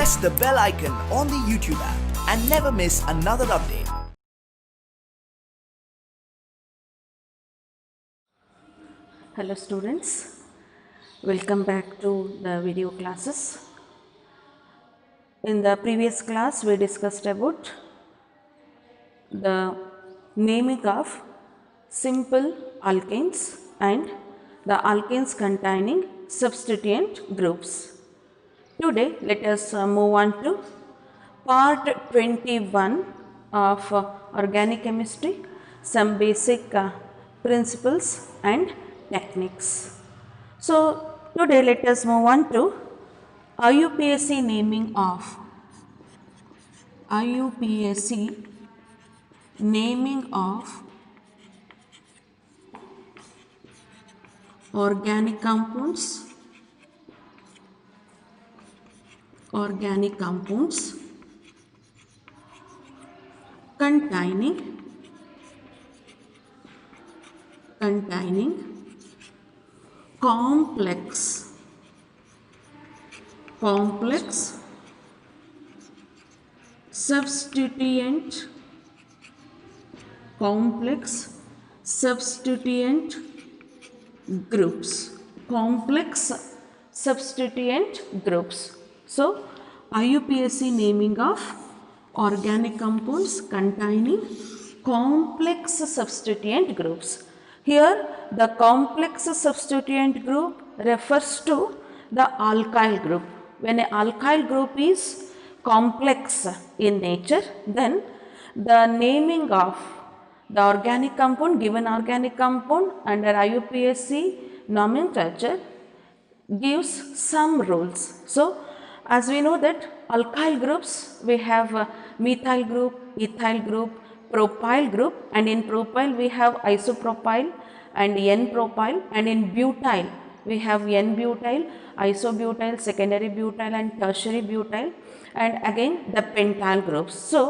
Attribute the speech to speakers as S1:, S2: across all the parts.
S1: press the bell icon on the YouTube app and never miss another update.
S2: Hello students, welcome back to the video classes. In the previous class we discussed about the naming of simple alkanes and the alkanes containing substituent groups. Today let us move on to part 21 of organic chemistry, some basic principles and techniques. So today let us move on to IUPAC naming of organic compounds containing complex substituent groups. So IUPAC naming of organic compounds containing complex substituent groups. Here the complex substituent group refers to the alkyl group. When an alkyl group is complex in nature, then the naming of the organic compound, given organic compound under IUPAC nomenclature gives some rules. So as we know that alkyl groups, we have methyl group, ethyl group, propyl group, and in propyl we have isopropyl and N-propyl, and in butyl we have N-butyl, isobutyl, secondary butyl and tertiary butyl, and again the pentyl groups. So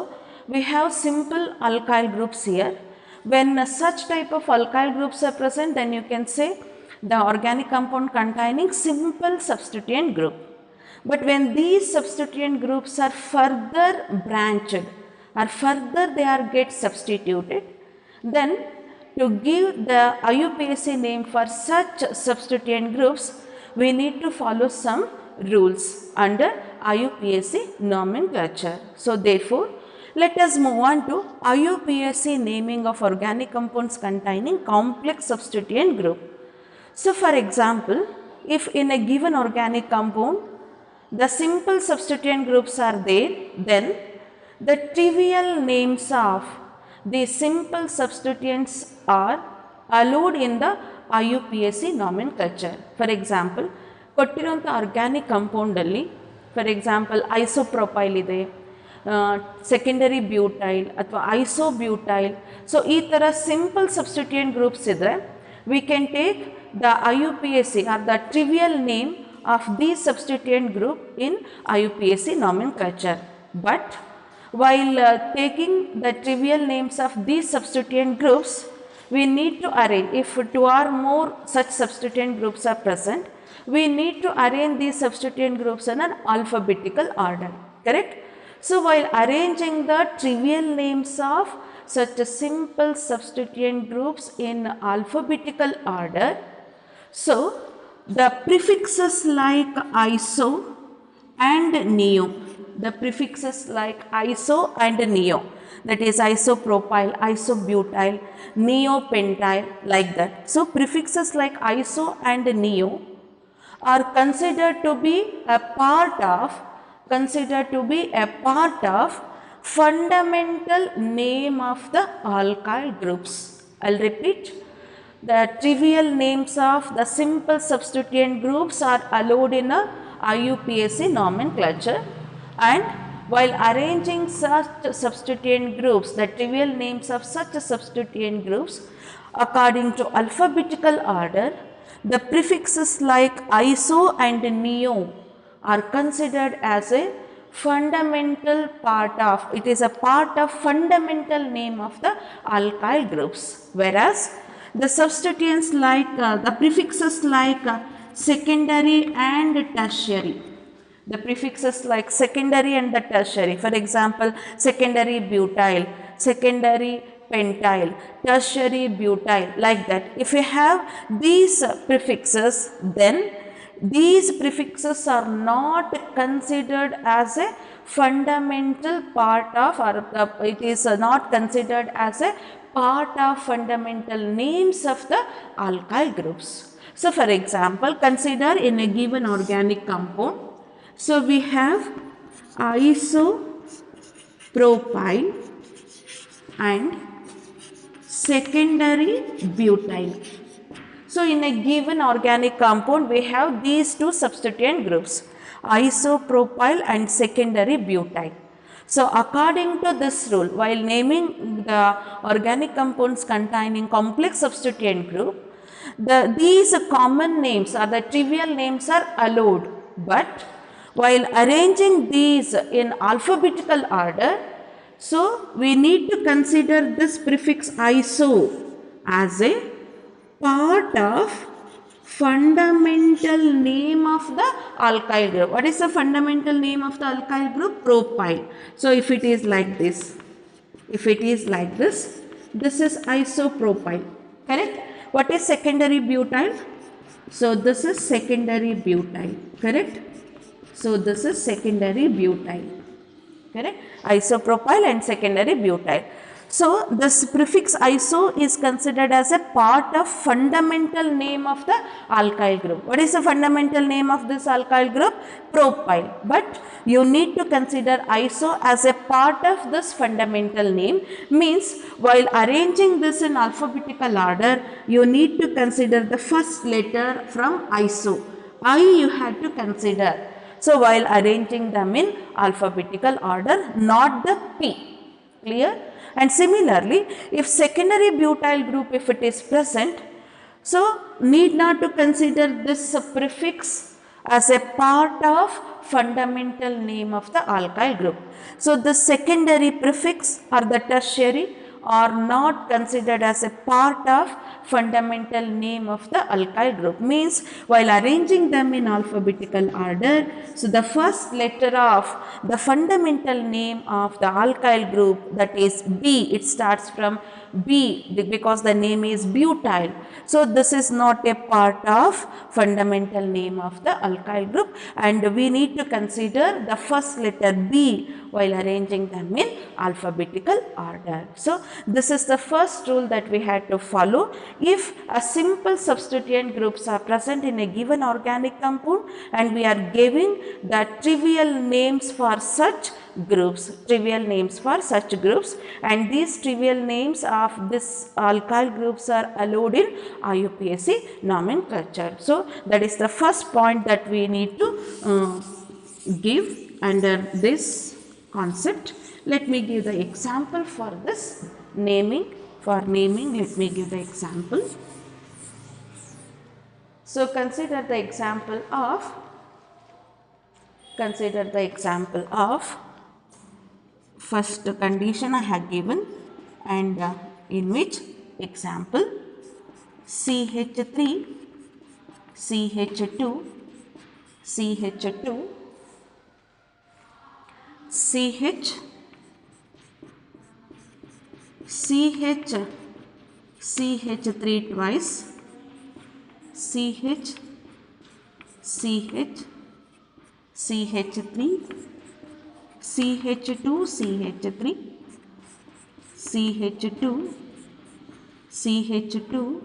S2: we have simple alkyl groups here. When such type of alkyl groups are present, then you can say the organic compound containing simple substituent group. But when these substituent groups are further branched or further they are get substituted, then to give the IUPAC name for such substituent groups, we need to follow some rules under IUPAC nomenclature. So therefore, let us move on to IUPAC naming of organic compounds containing complex substituent group. So for example, if in a given organic compound the simple substituent groups are there, then the trivial names of the simple substituents are allowed in the IUPAC nomenclature. For example, ಕೊಟ್ಟಿರುವಂಥ organic ಕಂಪೌಂಡಲ್ಲಿ for example isopropyl ಇದೆ, secondary butyl ಅಥವಾ ಐಸೋಬ್ಯೂಟೈಲ್. So ಈ ಥರ simple substituent groups ಇದ್ದರೆ we can take the IUPAC or the trivial name of these substituent group in IUPAC nomenclature. But while taking the trivial names of these substituent groups, we need to arrange, if two or more such substituent groups are present, we need to arrange these substituent groups in an alphabetical order, correct? So while arranging the trivial names of such a simple substituent groups in alphabetical order, so the prefixes like iso and neo, that is isopropyl, isobutyl, neopentyl, like that. So prefixes like iso and neo are considered to be a part of fundamental name of the alkyl groups. I'll repeat. The trivial names of the simple substituent groups are allowed in a IUPAC nomenclature, and while arranging such substituent groups, the trivial names of such substituent groups according to alphabetical order, the prefixes like iso and neo are considered as a fundamental part of, it is a part of fundamental name of the alkyl groups, whereas the substituents like the prefixes like secondary and tertiary, The prefixes like secondary and the tertiary. For example, secondary butyl, secondary pentyl, tertiary butyl, like that. If you have these prefixes, then these prefixes are not considered as a fundamental part of, or it is not considered as a part of fundamental names of the alkyl groups. So, for example, consider in a given organic compound. So, we have isopropyl and secondary butyl. So, in a given organic compound, we have these two substituent groups, isopropyl and secondary butyl. So, according to this rule, while naming the organic compounds containing complex substituent group, these common names or the trivial names are allowed, but while arranging these in alphabetical order, so we need to consider this prefix iso as a part of fundamental name of the alkyl group. What is the fundamental name of the alkyl group? Propyl. So, if it is like this, this is isopropyl, correct? What is secondary butyl? So, this is secondary butyl, correct? So, this is secondary butyl, correct? Isopropyl and secondary butyl. So, this prefix iso is considered as a part of fundamental name of the alkyl group. What is the fundamental name of this alkyl group? Propyl. But you need to consider iso as a part of this fundamental name, means while arranging this in alphabetical order, you need to consider the first letter from iso. I you had to consider. So, while arranging them in alphabetical order, not the P. Clear? And similarly, if secondary butyl group, if it is present, so need not to consider this prefix as a part of fundamental name of the alkyl group. So, the secondary prefix or the tertiary are not considered as a part of fundamental name of the alkyl group, means while arranging them in alphabetical order, so the first letter of the fundamental name of the alkyl group, that is B, it starts from B because the name is butyl. So, this is not a part of fundamental name of the alkyl group, and we need to consider the first letter B while arranging them in alphabetical order. So, this is the first rule that we had to follow. If a simple substituent groups are present in a given organic compound and we are giving the trivial names for such groups, and these trivial names of this alkyl groups are allowed in IUPAC nomenclature. So, that is the first point that we need to give under this concept. Let me give the example for this naming. For naming, let me give the example. So, consider the example of first condition I have given, and in which example CH3, CH2, CH2, CH, CH3 twice, CH, CH, CH3, CH2, CH3, CH2, CH2,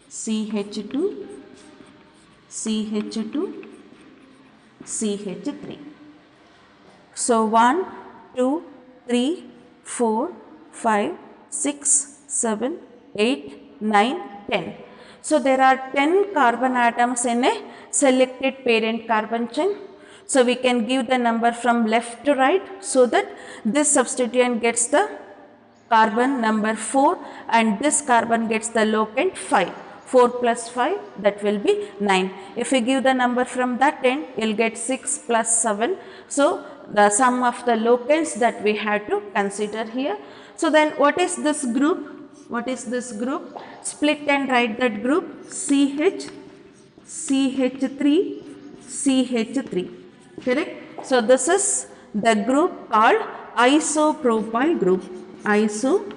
S2: CH2, CH2, CH3. So, 1, 2, 3, 4, 5, 6, 7, 8, 9, 10. So, there are 10 carbon atoms in a selected parent carbon chain. So, we can give the number from left to right, so that this substituent gets the carbon number 4 and this carbon gets the locant 5. 4 plus 5, that will be 9. If we give the number from that end, you will get 6 plus 7. So, the sum of the locants that we have to consider here. So, then what is this group? Split and write that group. CH, CH3, CH3. Correct? So this is the group called isopropyl group. Isopropyl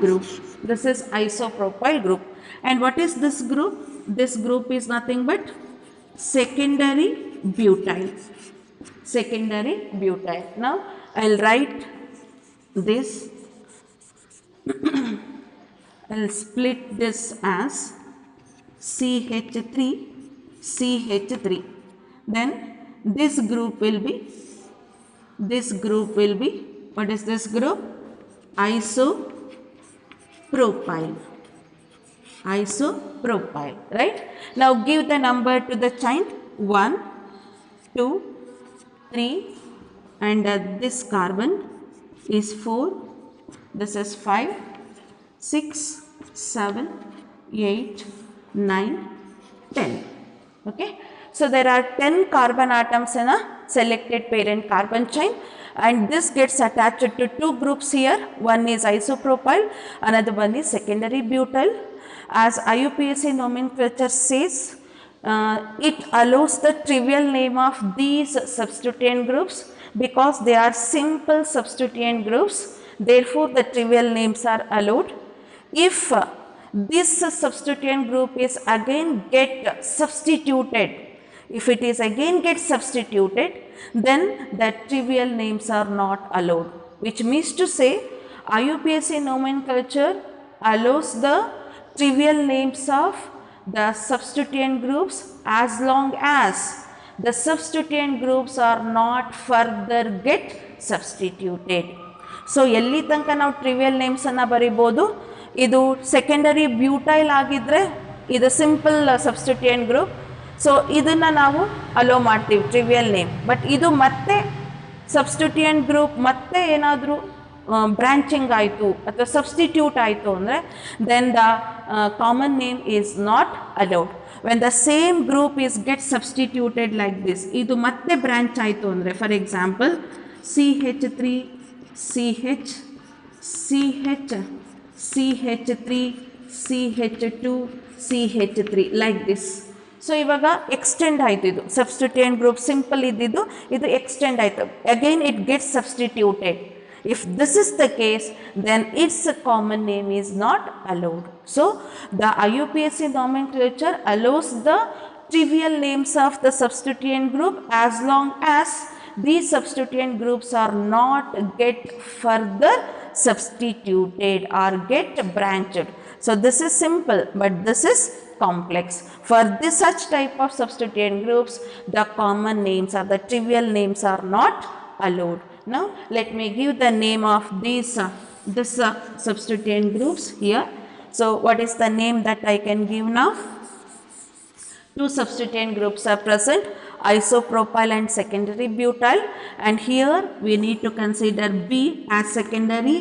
S2: group. This is isopropyl group. And what is this group? This group is nothing but secondary butyl. Secondary butyl. Now I'll write this. I'll split this as CH3, CH3. Then this group will be, what is this group? Isopropyl. Isopropyl, right? Now give the number to the chain. 1, 2, 3, and this carbon is 4. This is 5, 6, 7, 8, 9, 10. Okay. So there are 10 carbon atoms in a selected parent carbon chain, and this gets attached to two groups here. One is isopropyl, another one is secondary butyl. As IUPAC nomenclature says, it allows the trivial name of these substituent groups because they are simple substituent groups. Therefore, the trivial names are allowed. If this substituent group is again get substituted, if it is again get substituted, then the trivial names are not allowed, which means to say IUPAC nomenclature allows the trivial names of the substituent groups as long as the substituent groups are not further get substituted. So ಎಲ್ಲಿ ತನಕ ನಾವು trivial names ಅನ್ನು ಬರಿಬೋದು, ಇದು secondary butyl ಆಗಿದ್ರೆ ಇದು simple substituent group. So ಇದನ್ನು ನಾವು ಅಲೋ ಮಾಡ್ತೀವಿ ಟ್ರಿವಿಯಲ್ ನೇಮ್. ಬಟ್ ಇದು ಮತ್ತೆ ಸಬ್ಸ್ಟಿಟ್ಯೂಯೆಂಟ್ ಗ್ರೂಪ್ ಮತ್ತೆ ಏನಾದರೂ ಬ್ರಾಂಚಿಂಗ್ ಆಯಿತು ಅಥವಾ ಸಬ್ಸ್ಟಿಟ್ಯೂಟ್ ಆಯಿತು ಅಂದರೆ then the common name is not allowed. When the same group is get substituted like this, ಇದು ಮತ್ತೆ ಬ್ರಾಂಚ್ ಆಯಿತು ಅಂದರೆ for example CH3, CH, CH, CH3, CH2, CH3 like this. So ಇವಾಗ ಎಕ್ಸ್ಟೆಂಡ್ ಆಯಿತು, ಇದು ಸಬ್ಸ್ಟಿಟ್ಯೂಯೆಂಟ್ ಗ್ರೂಪ್ ಸಿಂಪಲ್ ಇದ್ದಿದ್ದು ಇದು extend ಆಯಿತು, again it gets substituted. If this is the case, then its common name is not allowed. So the IUPAC nomenclature allows the trivial names of the substituent group as long as these substituent groups are not get further substituted or get branched. So this is simple, but this is complex. For this such type of substituent groups, the common names or the trivial names are not allowed. Now let me give the name of these substituent groups here. So what is the name that I can give now? Two substituent groups are present, isopropyl and secondary butyl, and here we need to consider B as secondary.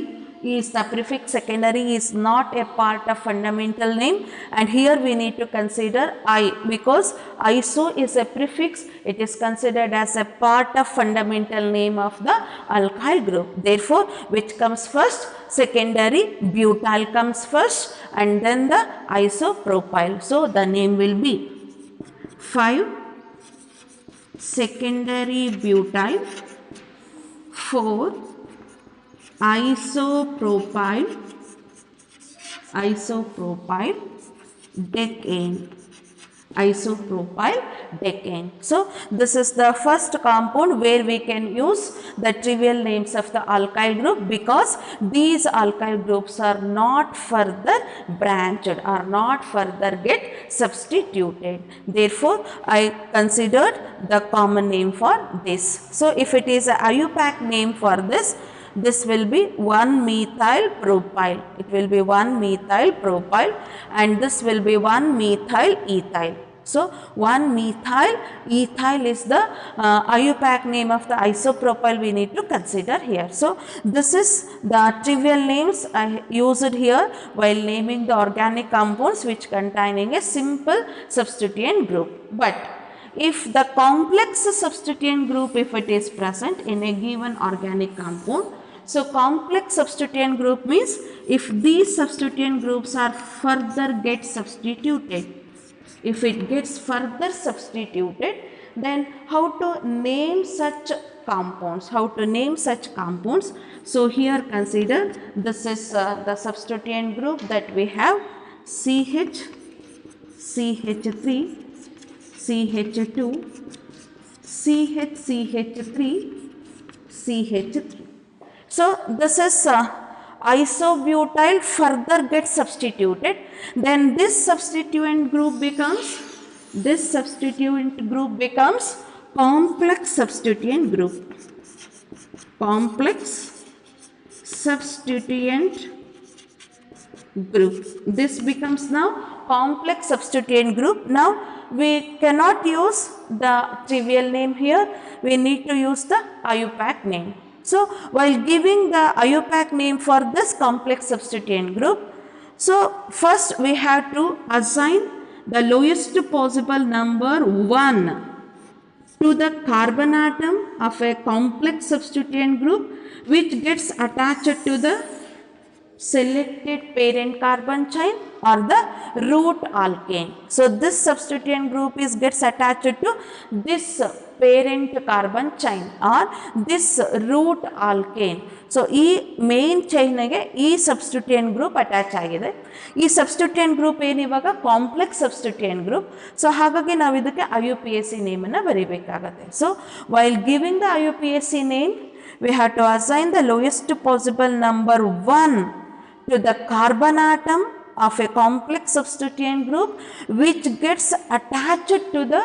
S2: Is the prefix secondary is not a part of fundamental name, and here we need to consider I because iso is a prefix, it is considered as a part of fundamental name of the alkyl group. Therefore, which comes first? Secondary butyl comes first and then the isopropyl. So the name will be 5 secondary butyl, 4 isopropyl decane. So this is the first compound where we can use the trivial names of the alkyl group because these alkyl groups are not further branched or not further get substituted. Therefore, I considered the common name for this. So if it is a IUPAC name for this will be 1-methyl propyl. It will be 1-methyl propyl and this will be 1-methyl ethyl. So 1-methyl ethyl is the IUPAC name of the isopropyl we need to consider here. So this is the trivial names I used here while naming the organic compounds which containing a simple substituent group. But if the complex substituent group, if it is present in a given organic compound, so complex substituent group means if these substituent groups are further get substituted, if it gets further substituted, then how to name such compounds, So here consider this is the substituent group that we have CH, CH3, CH2, CH3, CH3. So this is isobutyl further gets substituted, then this substituent group becomes complex substituent group. This becomes now complex substituent group. Now we cannot use the trivial name here, we need to use the IUPAC name. So while giving the IUPAC name for this complex substituent group, so first we have to assign the lowest possible number 1 to the carbon atom of a complex substituent group which gets attached to the selected parent carbon chain or the root alkane. So this substituent group gets attached to this parent carbon chain or this root alkane. So ee main chain ge ee substituent group attach agide. Ee substituent group ಏನು ಇವಾಗ complex substituent group. So ಹಾಗಾಗಿ ನಾವು ಇದಕ್ಕೆ IUPAC name ಅನ್ನು ಬರಿಬೇಕಾಗುತ್ತೆ. So while giving the IUPAC name, we have to assign the lowest possible number 1 to the carbon atom of a complex substituent group which gets attached to the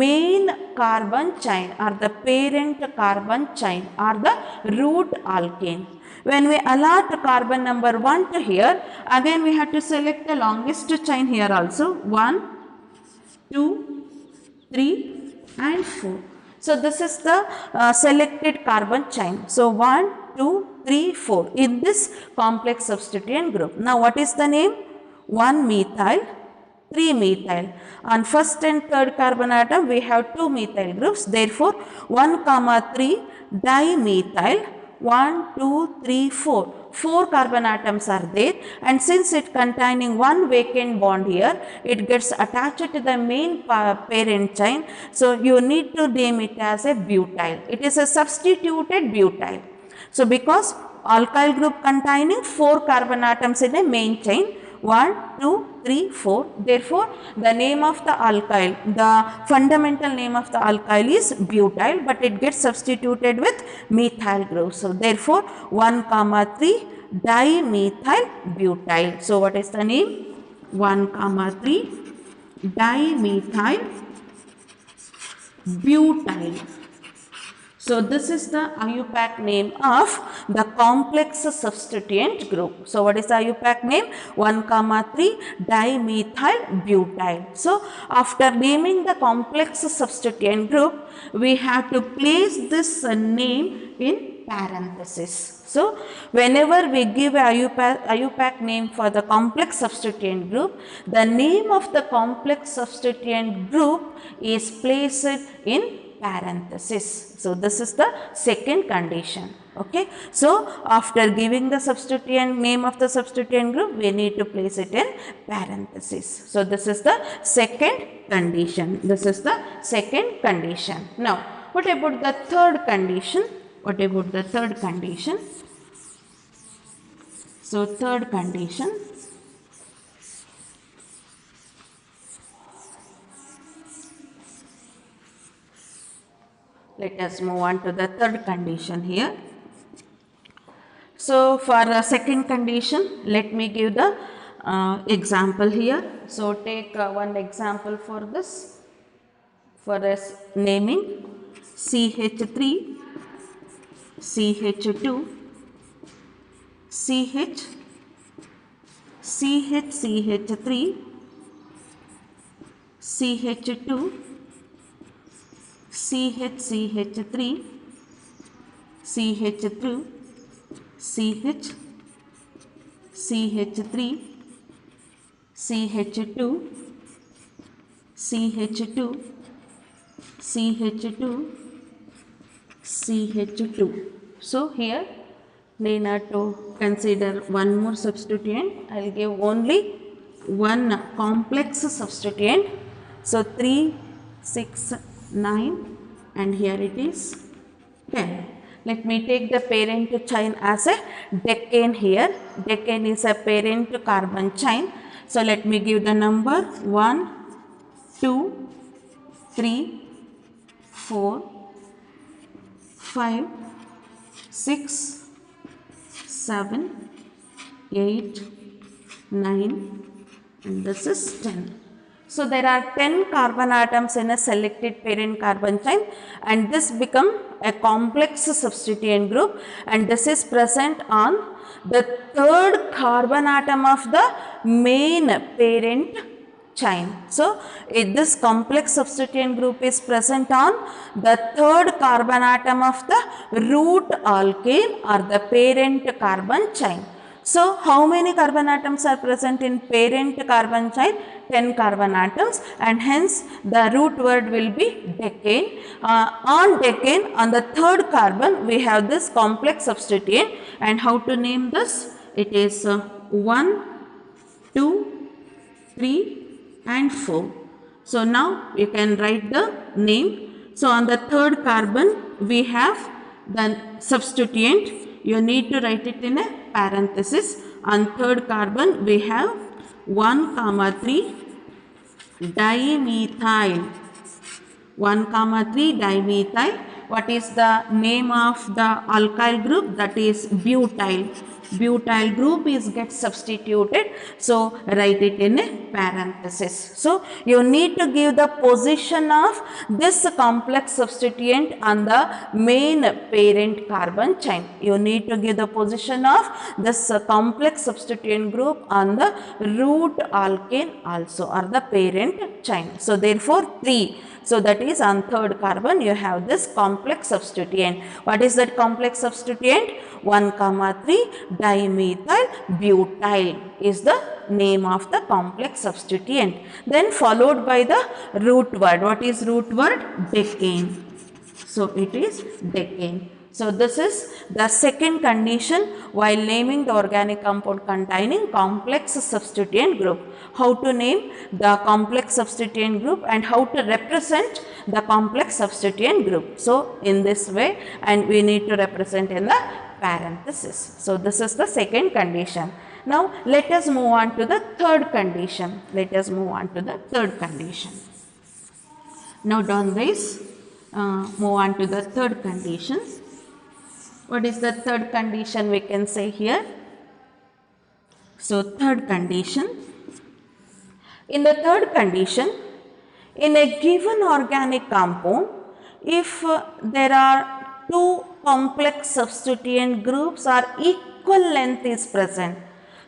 S2: main carbon chain or the parent carbon chain or the root alkane. When we allot carbon number 1 to here, again we have to select the longest chain here also, 1, 2, 3 and 4. So this is the selected carbon chain. So 1, 2, 3, 4 in this complex substituent group. Now what is the name? 1-methyl, 3-methyl. On first and third carbon atom we have 2 methyl groups. Therefore 1,3 dimethyl, 1, 2, 3, 4. 4 carbon atoms are there, and since it containing one vacant bond here, it gets attached to the main parent chain. So you need to name it as a butyl. It is a substituted butyl. So because alkyl group containing 4 carbon atoms in a main chain, 1, 2, 3, 4. Therefore, the name of the alkyl, the fundamental name of the alkyl is butyl, but it gets substituted with methyl group. So therefore, 1,3 dimethyl butyl. So what is the name? 1,3 dimethyl butyl. So this is the IUPAC name of the complex substituent group. So what is the IUPAC name? 1,3 dimethyl butyl. So after naming the complex substituent group, we have to place this name in parenthesis. So whenever we give a IUPAC name for the complex substituent group, the name of the complex substituent group is placed in parenthesis. So this is the second condition. Okay. So after giving the substituent name of the substituent group, we need to place it in parenthesis. So this is the second condition. Now what about the third condition? So third condition. Let us move on to the third condition here. So for the second condition, let me give the example here. So take one example for this. For this naming CH3, CH2, CH, CH3, CH2, CH3, CH2, CH, CH3, CH2, CH2, CH2, CH2. So here we need to consider one more substituent. I will give only one complex substituent. So 3, 6, 9 and here it is 10. Let me take the parent chain as a decane here. Decane is a parent carbon chain. So let me give the number 1, 2, 3, 4, 5, 6, 7, 8, 9 and this is 10. So there are 10 carbon atoms in a selected parent carbon chain and this become a complex substituent group and this is present on the third carbon atom of the main parent chain. So this complex substituent group is present on the third carbon atom of the root alkane or the parent carbon chain. So how many carbon atoms are present in parent carbon chain? 10 carbon atoms and hence the root word will be decane. On decane, on the third carbon we have this complex substituent and how to name this? It is 1, 2, 3 and 4. So now you can write the name. So on the third carbon we have the substituent. You need to write it in a parenthesis. On third carbon we have 1, 3 dimethyl. 1, 3 dimethyl. What is the name of the alkyl group? That is butyl. Butyl group is get substituted. So write it in a parenthesis. So you need to give the position of this complex substituent on the main parent carbon chain. You need to give the position of this complex substituent group on the root alkane also or the parent chain. So therefore 3. So that is on third carbon you have this complex substituent. What is that complex substituent? 1, 3 dimethyl butyl is the name of the complex substituent. Then followed by the root word. What is root word? Decane. So it is decane. So this is the second condition while naming the organic compound containing complex substituent group. How to name the complex substituent group and how to represent the complex substituent group. So in this way and we need to represent in the parenthesis. So this is the second condition. Now let us move on to the third condition. Let us move on to the third condition. Now done this, move on to the third condition. What is the third condition we can say here? So third condition. In the third condition, in a given organic compound, if there are two complex substituent groups or equal length is present.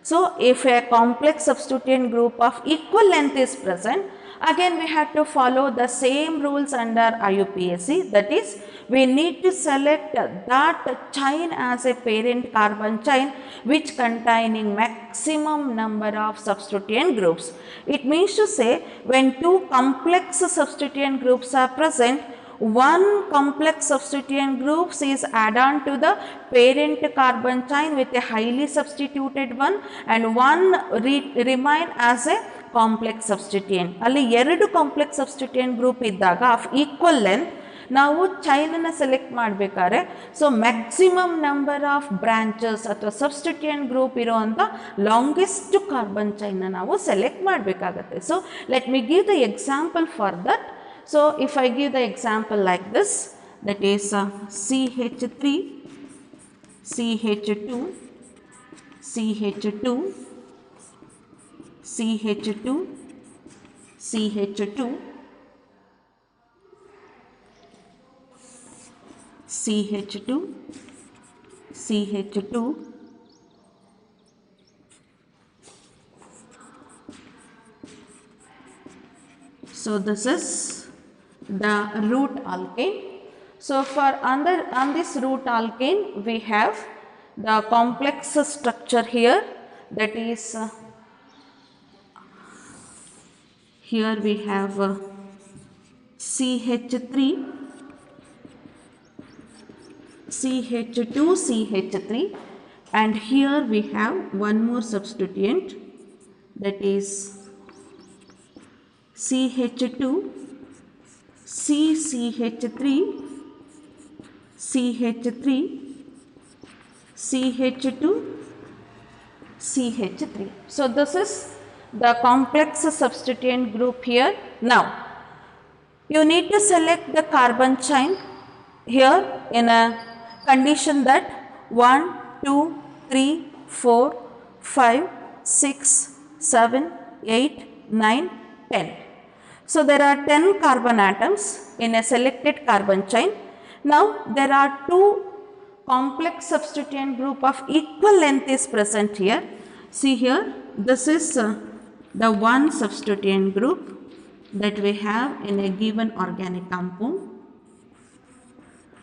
S2: So if a complex substituent group of equal length is present, again we have to follow the same rules under IUPAC, that is we need to select that chain as a parent carbon chain which containing maximum number of substituent groups. It means to say when two complex substituent groups are present, one complex substituent groups is add on to the parent carbon chain with a highly substituted one and one remain as a complex substituent. ಅಲ್ಲಿ ಎರಡು complex substituent group ಇದ್ದಾಗ of equal length ನಾವು ಚೈನನ್ನು select ಮಾಡಬೇಕಾದ್ರೆ so maximum number of branches ಅಥವಾ substituent group ಇರೋವಂಥ longest carbon ಚೈನ್ನ ನಾವು select ಮಾಡಬೇಕಾಗತ್ತೆ. So let me give the example for that. So if I give the example like this, that is CH3, CH2, CH2, CH2, CH2, CH2, CH2, so this is the root alkane. So for on this root alkane we have the complex structure here, that is here we have CH3, CH2, CH3 and here we have one more substituent, that is CH2, CCH3, CH3, CH2, CH3. So this is the complex substituent group here. Now you need to select the carbon chain here in a condition that 1, 2, 3, 4, 5, 6, 7, 8, 9, 10. So there are 10 carbon atoms in a selected carbon chain. Now there are two complex substituent group of equal length is present here. See here, this is the one substituent group that we have in a given organic compound.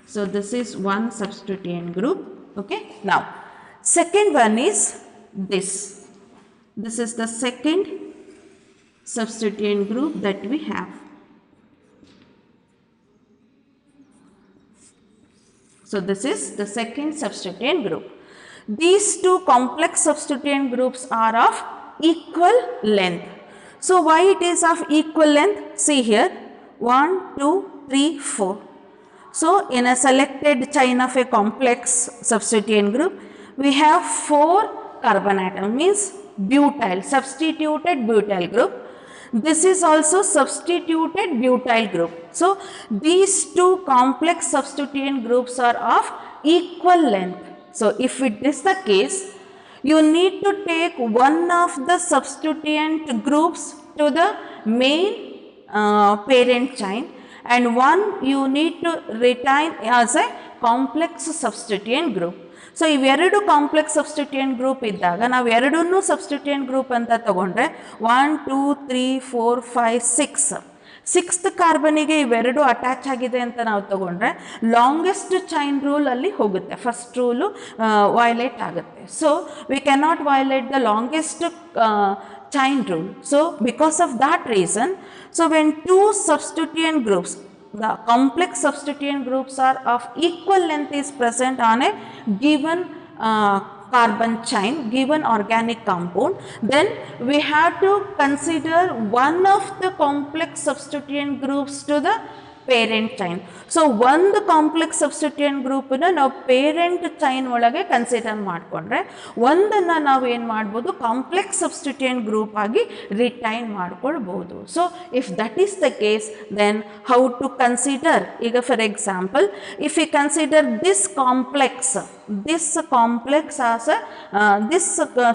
S2: So this is one substituent group. Okay. Now second one is this. This is the second substituent group that we have. So this is the second substituent group. These two complex substituent groups are of equal length. So why it is of equal length? See here, 1, 2, 3, 4. So in a selected chain of a complex substituent group, we have 4 carbon atoms, means butyl, substituted butyl group. This is also substituted butyl group. So these two complex substituent groups are of equal length. So if it is the case, you need to take one of the substituent groups to the main parent chain, and one you need to retain as a complex substituent group. So ಇವೆರಡು complex substituent group ಇದ್ದಾಗ ನಾವು ಎರಡನ್ನೂ substituent group ಅಂತ ತಗೊಂಡ್ರೆ 1 2 3 4 5 6 sixth ಕಾರ್ಬನಿಗೆ ಇವೆರಡು attach ಆಗಿದೆ ಅಂತ ನಾವು ತಗೊಂಡ್ರೆ ಲಾಂಗೆಸ್ಟ್ ಚೈನ್ ರೂಲ್ ಅಲ್ಲಿ ಹೋಗುತ್ತೆ. ಫಸ್ಟ್ ರೂಲು ವೈಲೇಟ್ ಆಗುತ್ತೆ. So we cannot violate the longest chain rule. So because of that reason, so when two substituent groups, the complex substituent groups are of equal length is present on a given carbon chain, given organic compound, then we have to consider one of the complex substituent groups to the parent chain. So ಒಂದು complex substituent ಗ್ರೂಪನ್ನು ನಾವು parent chain ಒಳಗೆ consider ಮಾಡಿಕೊಂಡ್ರೆ ಒಂದನ್ನು ನಾವು ಏನು ಮಾಡ್ಬೋದು, complex substituent group ಆಗಿ retain ಮಾಡ್ಕೊಳ್ಬೋದು. So if that is the case, then how to consider? ಈಗ for example, if you consider this complex as a this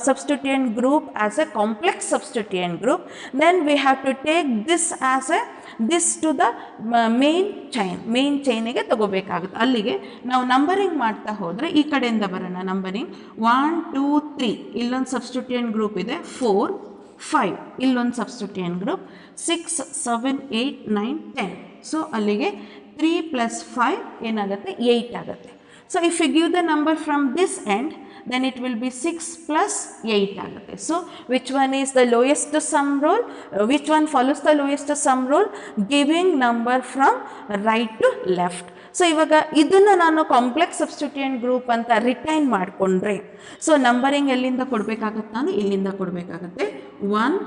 S2: substituent group as a complex substituent group, then we have to take this as a this to the main chain ಗೆ ತಗೋಬೇಕಾಗುತ್ತೆ. ಅಲ್ಲಿಗೆ ನಾವು numbering ಮಾಡ್ತಾ ಹೋದರೆ ಈ ಕಡೆಯಿಂದ ಬರೋಣ. Numbering 1 2 3 ಇಲ್ಲೊಂದು substituent group ಇದೆ, 4 5 ಇಲ್ಲೊಂದು ಸಬ್ಸ್ಟಿಟ್ಯೂಯೆಂಟ್ ಗ್ರೂಪ್, 6 7 8 9 10. ಸೊ ಅಲ್ಲಿಗೆ 3 + 5 ಏನಾಗುತ್ತೆ, 8 ಆಗುತ್ತೆ. So if you give the number from this end, then it will be 6 + 8 ಆಗುತ್ತೆ. So which one is the lowest sum rule? Which one follows the lowest sum rule? Giving number from right to left. So ಇವಾಗ ಇದನ್ನು ನಾನು complex substituent group ಅಂತ retain ಮಾಡಿಕೊಂಡ್ರೆ, so numbering ಎಲ್ಲಿಂದ ಕೊಡಬೇಕಾಗತ್ತೆ? ನಾನು ಇಲ್ಲಿಂದ ಕೊಡಬೇಕಾಗತ್ತೆ. 1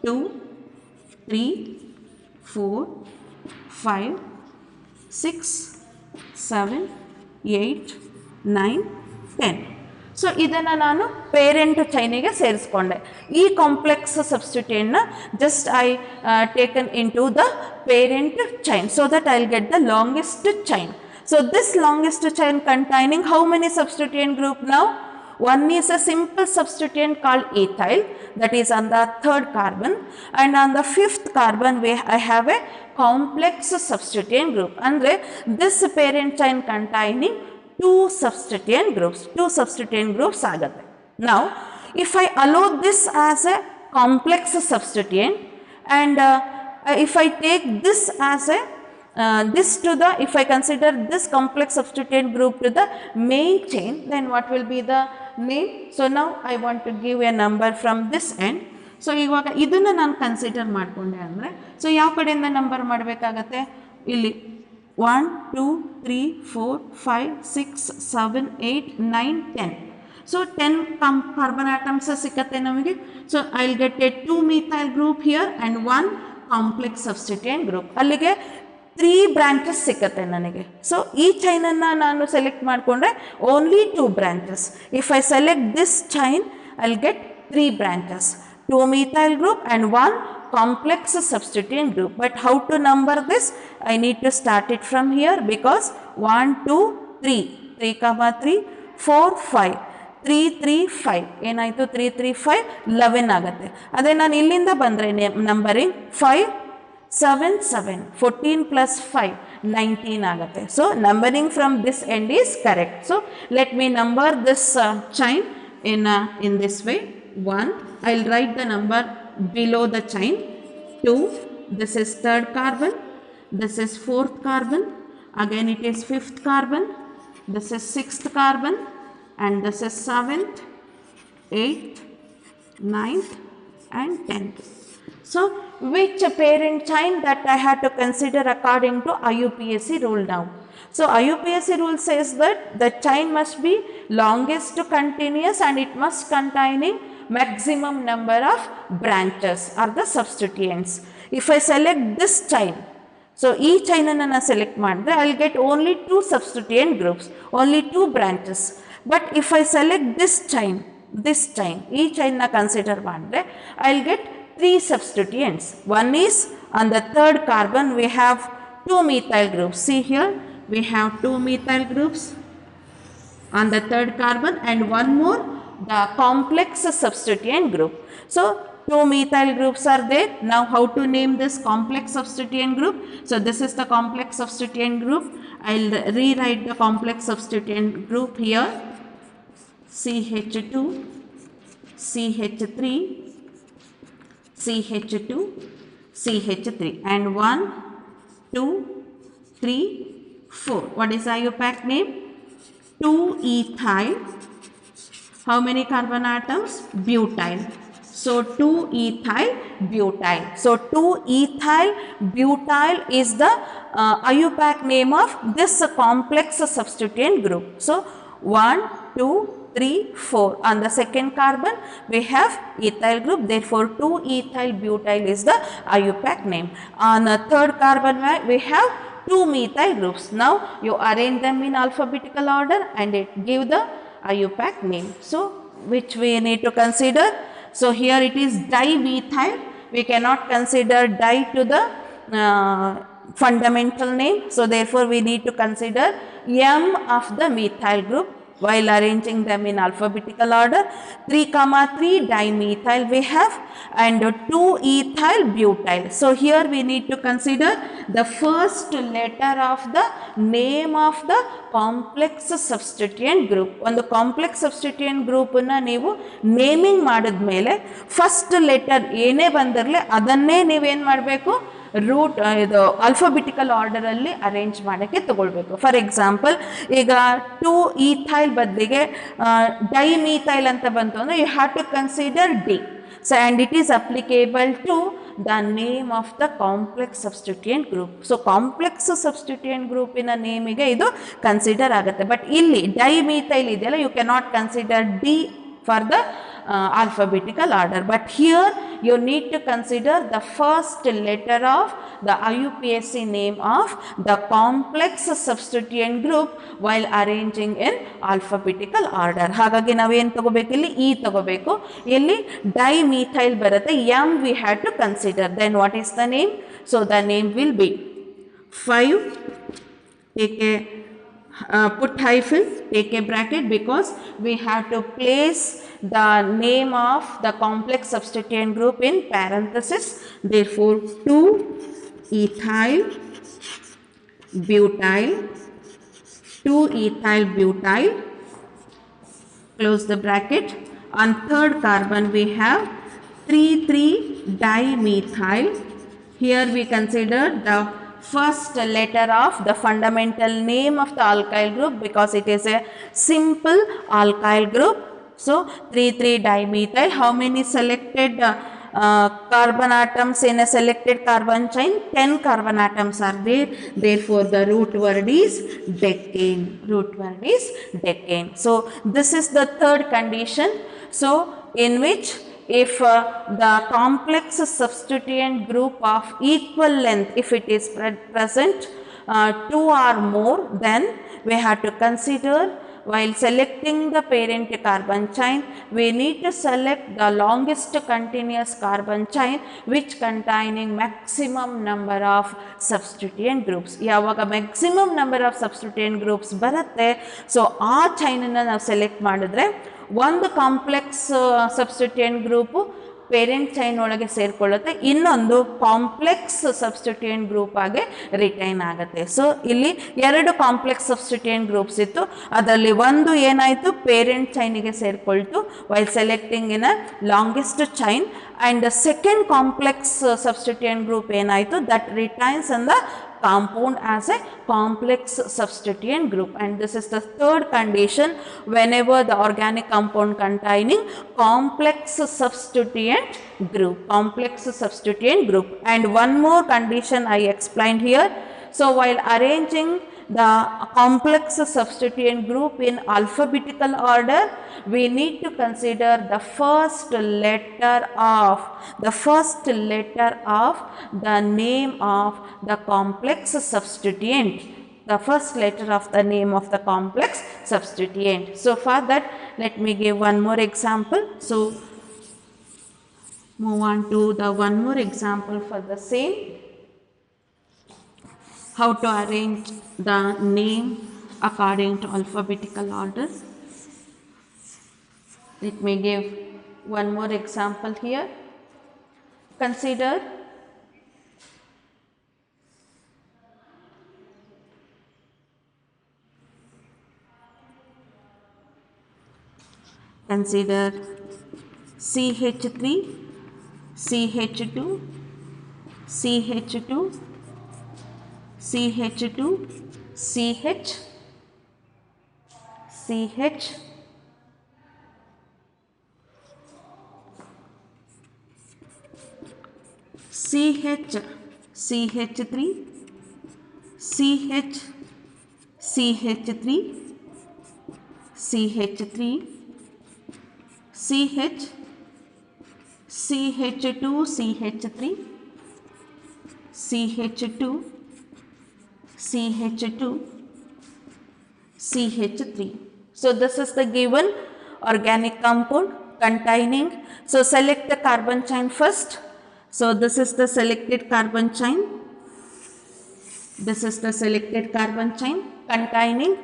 S2: 2 3 4 5 6 7 8 9 10. ಸೊ ಇದನ್ನು ನಾನು ಪೇರೆಂಟ್ ಚೈನಿಗೆ ಸೇರಿಸ್ಕೊಂಡೆ. ಈ ಕಾಂಪ್ಲೆಕ್ಸ್ ಸಬ್ಸ್ಟಿಟ್ಯೂಯೆಂಟ್ನ just I taken into the parent chain so that I will get the longest chain. So this longest chain containing how many substituent group ನಾವು? One is a simple substituent called ethyl, that is on the 3rd carbon, and on the 5th carbon I have a complex substituent group. Andre this parent chain containing two substituent groups ಆಗುತ್ತೆ. Now if I allow this as a complex substituent and if I take this as a if I consider this complex substituent group to the main chain, then what will be the name? So now I want to give a number from this end. So ಇವಾಗ ಇದನ್ನು ನಾನು consider ಮಾಡಿಕೊಂಡೆ ಅಂದರೆ, so ಯಾವ ಕಡೆಯಿಂದ number ಮಾಡಬೇಕಾಗತ್ತೆ? ಇಲ್ಲಿ 1 2 3 4 5 6 7 8 9 10. So 10 carbon atoms ಸಿಕ್ಕತ್ತೆ ನಮಗೆ. So I will get A 2 methyl group here and 1 complex substituent group. ಅಲ್ಲಿಗೆ 3 branches ಸಿಕ್ಕತ್ತೆ ನನಗೆ. ಸೊ ಈ ಚೈನನ್ನು ನಾನು ಸೆಲೆಕ್ಟ್ ಮಾಡಿಕೊಂಡ್ರೆ only 2 branches. If I select this chain I will get 3 branches, 2 methyl group and 1 complex substituent group. But how to number this? I need to start it from here because 1 2 3 3 3 4 5 3 3 5 ಏನಾಯಿತು 3 3 5 11 ಆಗುತ್ತೆ. ಅದೇ ನಾನು ಇಲ್ಲಿಂದ ಬಂದರೆ numbering 5 7 7 14 plus 5 19 ಆಗುತ್ತೆ. So numbering from this end is correct. So let me number this chain in this way. 1, I will write the number below the chain. 2, this is third carbon, this is fourth carbon, again it is fifth carbon, this is sixth carbon, and this is seventh, eighth, ninth and 10th. So which parent chain that I had to consider according to IUPAC rule now? So IUPAC rule says that the chain must be longest continuous and it must containing maximum number of branches or the substituents. If I select this chain, so each chain I select ಮಾಡಿದ್ರೆ I will get only 2 substituent groups, only 2 branches. But if I select this chain, ಈ chain na consider ಮಾಡಿದ್ರೆ I will get 3 substituents. One is on the third carbon we have 2 methyl groups. See here we have 2 methyl groups on the third carbon and one more, the complex substituent group. So 2 methyl groups are there. Now how to name this complex substituent group? So this is the complex substituent group. I'll rewrite the complex substituent group here. CH2, CH3, CH2, CH3 and 1, 2, 3, 4. What is IUPAC name? 2-ethyl. How many carbon atoms? Butyl. So 2-ethyl butyl. So 2-ethyl butyl is the IUPAC name of this complex substituent group. So 1, 2, 3, 4. On the second carbon we have ethyl group, therefore 2-ethyl butyl is the IUPAC name. On the third carbon we have 2 methyl groups. Now you arrange them in alphabetical order and it give the IUPAC name. So which we need to consider? So here it is dimethyl. We cannot consider di to the fundamental name. So therefore we need to consider M of the methyl group while arranging them in alphabetical order. 3, 3 dimethyl we have and 2-ethyl butyl. So here we need to consider the first letter of the name of the complex substituent group. ಒಂದು complex substituent group ಅನ್ನು ನೀವು naming ಮಾಡಿದ್ಮೇಲೆ first letter ಏನೇ ಬಂದಿರಲಿ ಅದನ್ನೇ ನೀವೇನು ಮಾಡಬೇಕು, root ಇದು alphabetical ಆರ್ಡರಲ್ಲಿ arrange ಮಾಡೋಕ್ಕೆ ತಗೊಳ್ಬೇಕು. ಫಾರ್ ಎಕ್ಸಾಂಪಲ್ ಈಗ 2-ethyl ಬದಲಿಗೆ ಡೈಮೀಥೈಲ್ ಅಂತ ಬಂತು ಅಂದರೆ you have to consider D. So and it is applicable to the name of the complex substituent group. So complex substituent group in a name ige idu consider agutte. But illi dimethyl ideyala you cannot consider D for the alphabetical order. But here you need to consider the first letter of the IUPAC name of the complex substituent group while arranging in alphabetical order. ಹಾಗಾಗಿ ನಾವೇನು ತಗೋಬೇಕು, ಇಲ್ಲಿ E ತಗೋಬೇಕು. ಇಲ್ಲಿ dimethyl ಬರುತ್ತೆ, M we had to consider. Then what is the name? So the name will be 5, take a put hyphen, take a bracket because we have to place the name of the complex substituent group in parenthesis. Therefore 2-ethyl butyl, 2-ethyl butyl, close the bracket. On third carbon we have 3,3-dimethyl. Here we consider the first letter of the fundamental name of the alkyl group because it is a simple alkyl group. So 3,3-dimethyl. How many selected carbon atoms in a selected carbon chain, 10 carbon atoms are there, therefore the root word is decane. Root word is decane. So this is the third condition. So in which if the complex substituent group of equal length, if it is present 2 or more, then we have to consider while selecting the parent carbon chain, we need to select the longest continuous carbon chain which containing maximum number of substituent groups. ಯಾವಾಗ maximum number of substituent groups ಬರುತ್ತೆ, so ಆ ಚೈನನ್ನು ನಾವು select ಮಾಡಿದ್ರೆ ಒಂದು complex substituent group parent chain ಒಳಗೆ ಸೇರಿಕೊಳ್ಳುತ್ತೆ, ಇನ್ನೊಂದು ಕಾಂಪ್ಲೆಕ್ಸ್ ಸಬ್ಸ್ಟಿಟ್ಯೂಯೆಂಟ್ ಗ್ರೂಪ್ ಆಗಿ ರಿಟೈನ್ ಆಗುತ್ತೆ. ಸೊ ಇಲ್ಲಿ ಎರಡು ಕಾಂಪ್ಲೆಕ್ಸ್ ಸಬ್ಸ್ಟಿಟ್ಯೂಯೆಂಟ್ ಗ್ರೂಪ್ಸ್ ಇತ್ತು, ಅದರಲ್ಲಿ ಒಂದು ಏನಾಯಿತು ಪೇರೆಂಟ್ ಚೈನಿಗೆ ಸೇರಿಕೊಳ್ತು while selecting in a longest chain, and the second complex substituent group ಏನಾಯಿತು that retains in the compound as a complex substituent group. And this is the third condition whenever the organic compound containing complex substituent group, and one more condition I explained here. So while arranging the complex substituent group in alphabetical order, we need to consider the first letter of the name of the complex substituent, the first letter of the name of the complex substituent. So for that, let me give one more example. So move on to the one more example for the same. How to arrange the name according to alphabetical order. Let me give one more example here. Consider CH3, CH2, CH2, CH2, CH, CH, CH, CH3, CH, CH3, CH3, CH, CH2, CH3, CH2, CH2, CH3. So this is the given organic compound containing, so select the carbon chain first. So this is the selected carbon chain. This is the selected carbon chain containing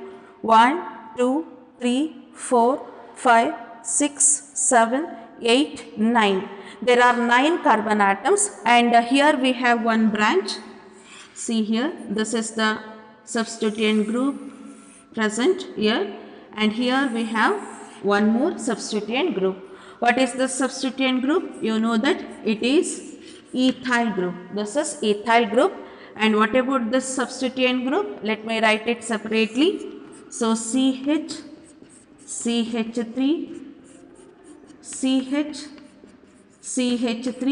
S2: 1, 2, 3, 4, 5, 6, 7, 8, 9. There are 9 carbon atoms, and here we have one branch. See here, this is the substituent group present here, and here we have one more substituent group. What is the substituent group? You know that it is ethyl group. This is ethyl group. And what about this substituent group? Let me write it separately. So CH, CH3, CH, CH3,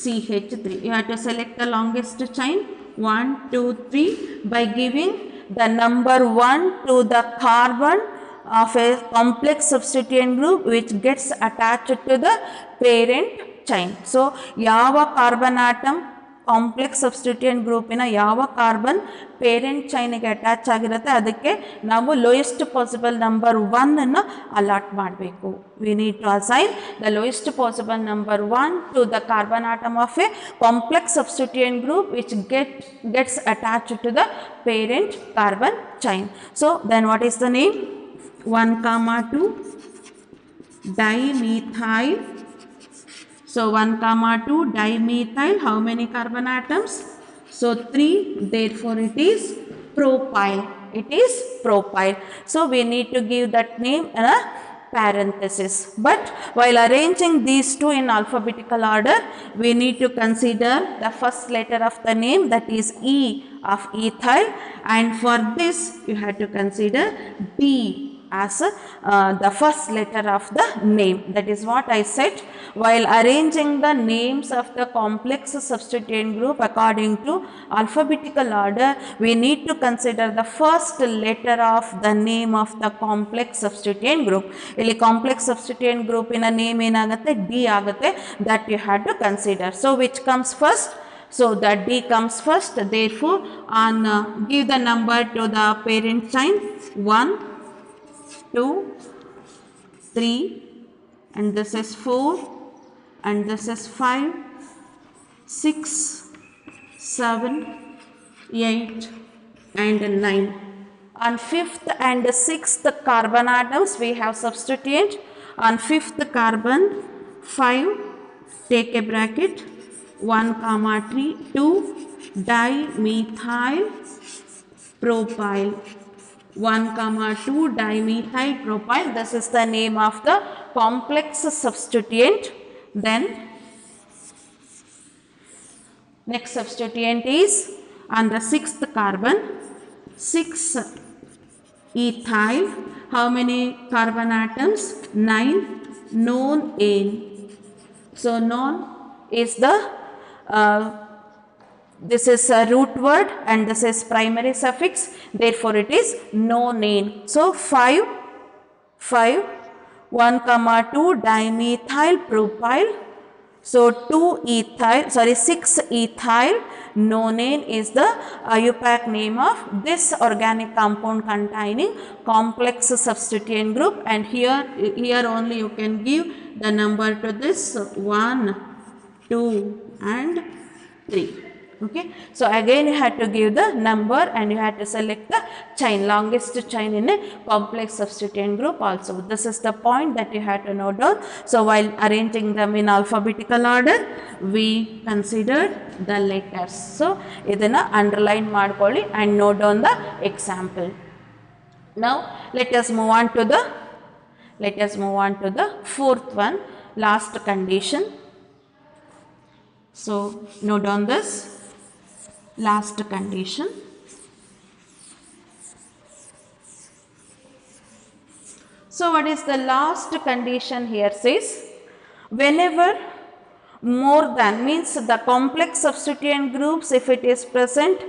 S2: CH3. You have to select the longest chain 1, 2, 3 by giving the number 1 to the carbon of a complex substituent group which gets attached to the parent chain. So ಯಾವ carbon atom complex substituent ಗ್ರೂಪಿನ ಯಾವ carbon parent ಚೈನಿಗೆ attach ಆಗಿರುತ್ತೆ ಅದಕ್ಕೆ ನಾವು lowest possible number 1 ಅನ್ನು allot ಮಾಡಬೇಕು. We need to assign the lowest possible number 1 to the carbon atom of a complex substituent group which gets attached to the parent carbon chain. So then what is the name? 1,2 dimethyl. So 1,2 dimethyl, how many carbon atoms? So 3, therefore it is propyl. It is propyl. So we need to give that name in a parenthesis. But while arranging these two in alphabetical order, we need to consider the first letter of the name, that is E of ethyl, and for this you have to consider D as the first letter of the name. That is what I said. While arranging the names of the complex substituent group according to alphabetical order, we need to consider the first letter of the name of the complex substituent group. Illi complex substituent group in a name enagutte D agutte, that you had to consider. So which comes first? So the D comes first. Therefore, on give the number to the parent sign. 1, 2, 3, and this is 4, and this is 5, 6, 7, 8, and 9. On 5th and 6th carbon atoms, we have substituent. On 5th carbon, 5, take a bracket, 1, 3, 2, dimethyl propyl. 1, 2, dimethyl propyl. This is the name of the complex substituent. Then next substituent is on the 6th carbon, 6 ethyl. How many carbon atoms? 9. Nonane. So non is the this is a root word and this is primary suffix, therefore it is nonane. So 5, 1, 2, dimethyl propyl. So 6 ethyl nonane is the IUPAC name of this organic compound containing complex substituent group, and here only you can give the number to this 1, 2, and 3. Okay, so again you had to give the number and you had to select the chain, longest chain in a complex substituent group also. This is the point that you had to note down. So while arranging them in alphabetical order, we considered the letters. So idana underline madkoli and note down the example. Now let us move on to the fourth one, last condition. So note down this last condition. So what is the last condition here? Says whenever more than, means the complex substituent groups, if it is present,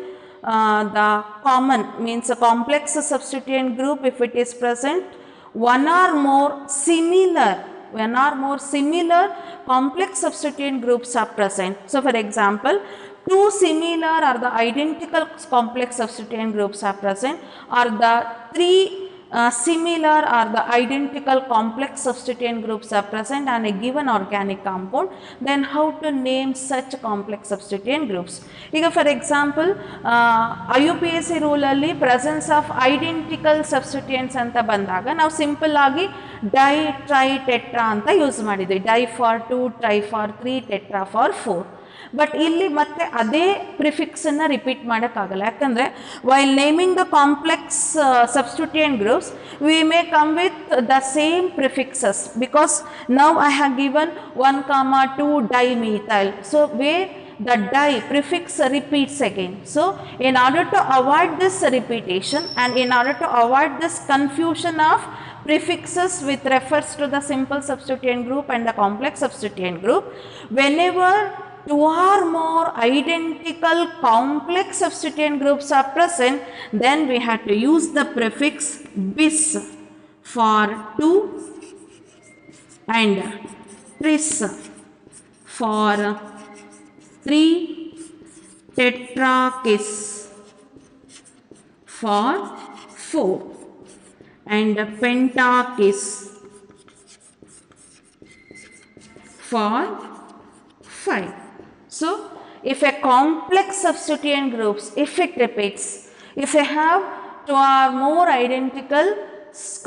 S2: the common means a complex substituent group, if it is present, one or more similar complex substituent groups are present. So for example, two similar or the identical complex substituent groups are present, or the three similar or the identical complex substituent groups are present on a given organic compound, then how to name such complex substituent groups? Here for example, IUPAC rule alli presence of identical substituents anta bandaga ನಾವು simple ಆಗಿ dye try tetra ಅಂತ use ಮಾಡಿದ್ವಿ. Dye for 2, try for 3, tetra for 4. But ಇಲ್ಲಿ ಮತ್ತೆ ಅದೇ prefix ಅನ್ನ repeat ಮಾಡೋಕ್ಕಾಗಲ್ಲ, ಯಾಕಂದರೆ while naming the complex substituent groups we may come with the same prefixes, because now I have given 1, 2 dimethyl. So where the di prefix repeats again. So in order to avoid this repetition and in order to avoid this confusion of prefixes with refers to the simple substituent group and the complex substituent group, whenever two or more identical complex substituent groups are present, then we have to use the prefix bis for 2 and tris for 3, tetrakis for 4 and pentakis for 5. So if a complex substituent groups, if it repeats, if I have two or more identical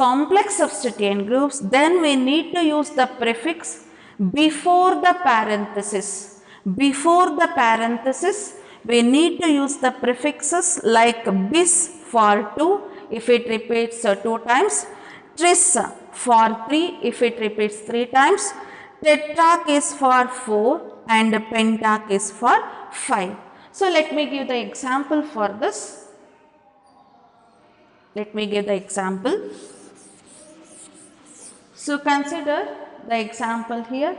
S2: complex substituent groups, then we need to use the prefix before the parenthesis. Before the parenthesis, we need to use the prefixes like bis for 2 if it repeats 2 times, tris for 3 if it repeats 3 times, tetrak is for 4 and pentak is for 5. So let me give the example for this. Let me give the example. So consider the example here.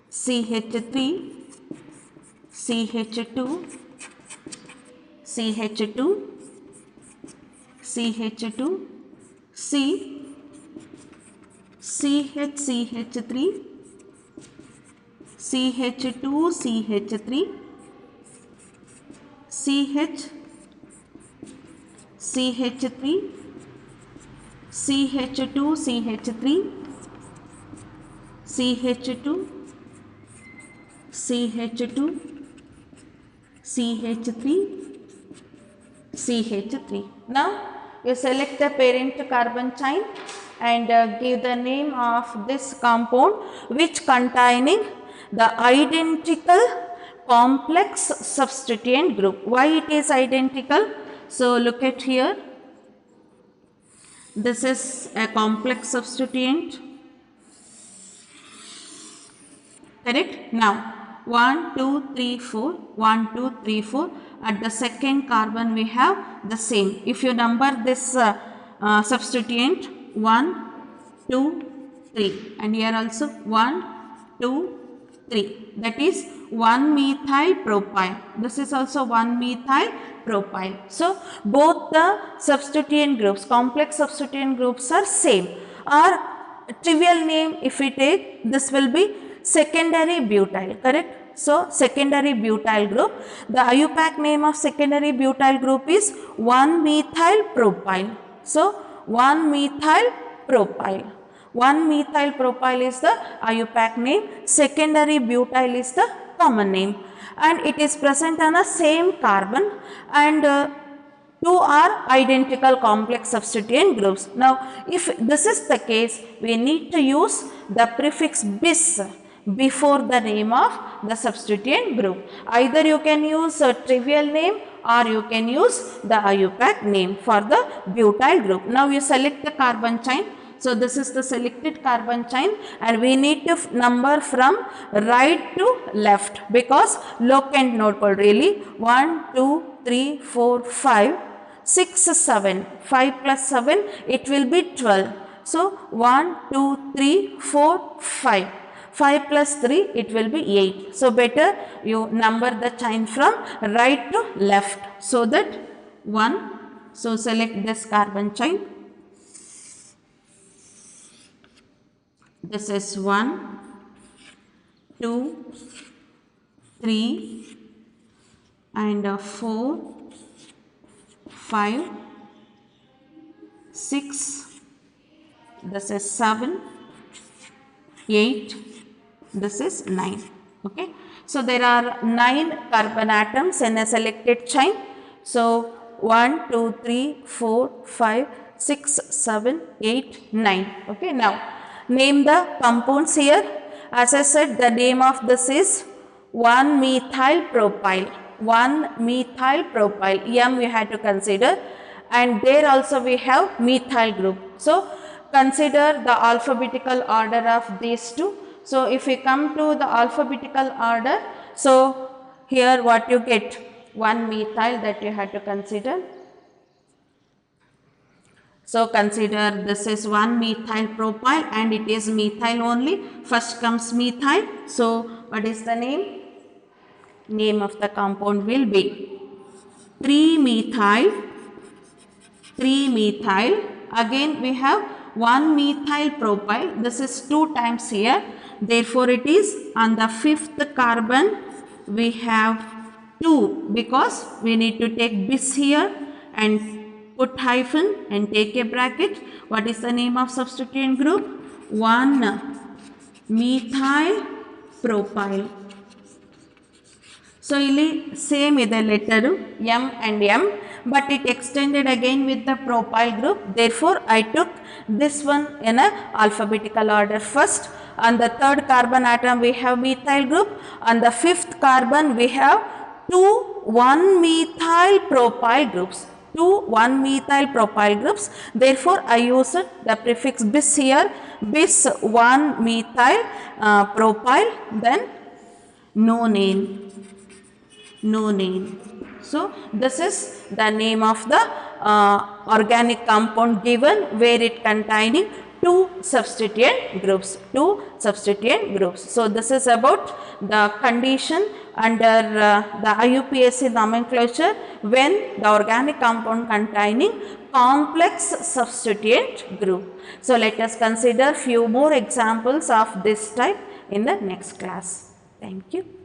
S2: CH3, CH2, CH2, CH2, C, CH3, CH2, CH3, CH, CH3, CH2, CH3, CH2, CH2, CH3, CH3. Now you select the parent carbon chain and give the name of this compound which containing the identical complex substituent group. Why it is identical? So look at here. This is a complex substituent. Correct? Now 1, 2, 3, 4, 1, 2, 3, 4. At the second carbon we have the same. If you number this substituent 1, 2, 3 and here also 1, 2, 3. That is 1-methyl propyl. This is also 1-methyl propyl. So both the substituent groups, complex substituent groups are same. Or trivial name if we take, this will be secondary butyl, correct? So secondary butyl group. The IUPAC name of secondary butyl group is 1-methyl propyl. So 1-methyl propyl. 1-methyl propyl is the IUPAC name. Secondary butyl is the common name. And it is present on a same carbon and two are identical complex substituent groups. Now if this is the case, we need to use the prefix bis before the name of the substituent group. Either you can use a trivial name or you can use the IUPAC name for the butyl group. Now you select the carbon chain. So this is the selected carbon chain and we need to number from right to left because locant node code really 1, 2, 3, 4, 5, 6, 7. 5 plus 7 it will be 12. So 1, 2, 3, 4, 5. 5 plus 3 it will be 8. So better you number the chain from right to left so that 1. So select this carbon chain. This is 1, 2, 3 and 4, 5, 6, this is 7, 8, this is 9. Okay. So there are 9 carbon atoms in a selected chain. So 1, 2, 3, 4, 5, 6, 7, 8, 9. Okay. Now name the compounds here. As I said, the name of this is 1-methyl propyl. 1-methyl propyl. M we had to consider and there also we have methyl group. So consider the alphabetical order of these two. So if we come to the alphabetical order, so here what you get 1-methyl that you have to consider. So consider this is 1-methyl propyl and it is methyl only. First comes methyl. So what is the name? Name of the compound will be 3-methyl. 3-methyl. Again we have 1-methyl propyl. This is 2 times here. Therefore it is on the 5th carbon we have 2 because we need to take bis here and put hyphen and take a bracket. What is the name of substituent group? 1-methyl propyl. So ಇಲ್ಲಿ same ಇದೆ letter M and M, but it extended again with the propyl group. Therefore I took this one in a alphabetical order first. On the 3rd carbon atom we have methyl group. On the 5th carbon we have 2 1-methyl propyl groups. 2 1-methyl propyl groups. Therefore I used the prefix bis here. Bis 1-methyl propyl, then nonane. Nonane. So this is the name of the organic compound given where it containing two substituent groups. So this is about the condition under the IUPAC nomenclature when the organic compound containing complex substituent group. So let us consider few more examples of this type in the next class. Thank you.